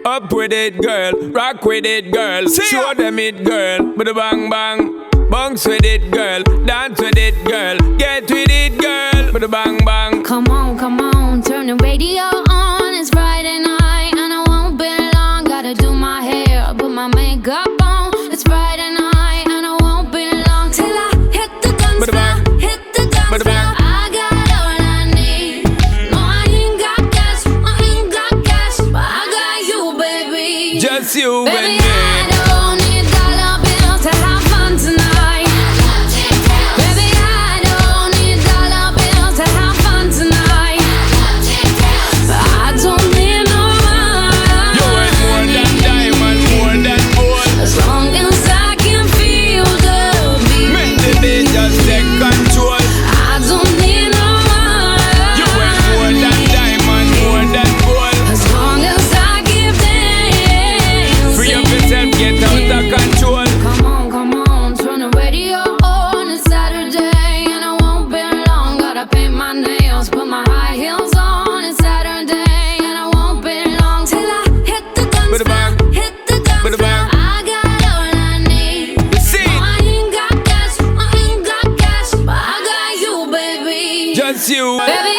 Up with it, girl. Rock with it, girl. Show them it, girl. With a bang bang. Bounce with it, girl. Dance with it, girl. Get with it, girl. With a bang bang. Come on, turn the radio on. It's Friday night and I won't be long. Gotta do my hair, put my makeup on. It's Friday night and I won't be long till I hit the dance floor, hit the dance floor. I got all I need. No, I ain't got cash, but I got you, baby. Just you Baby, and me. I don't need dollar bills to have fun tonight. Baby, I don't need dollar bills to have fun tonight. But I don't need no money. You ain't more than diamond, more than gold. As long as I can feel the beat. Make the beat just take control. I don't need no money. You ain't more than diamond, more than gold. As long as I give them. Free up yourself, get out of control. Come on, turn the radio on. It's Saturday and I won't be long. Gotta paint my nails, put my high heels on. It's Saturday and I won't be long till I hit the dance With a floor, bang. hit the dance With a floor. bang. I got all I need. See? No, I ain't got cash, but I got you, baby. Just you. Baby,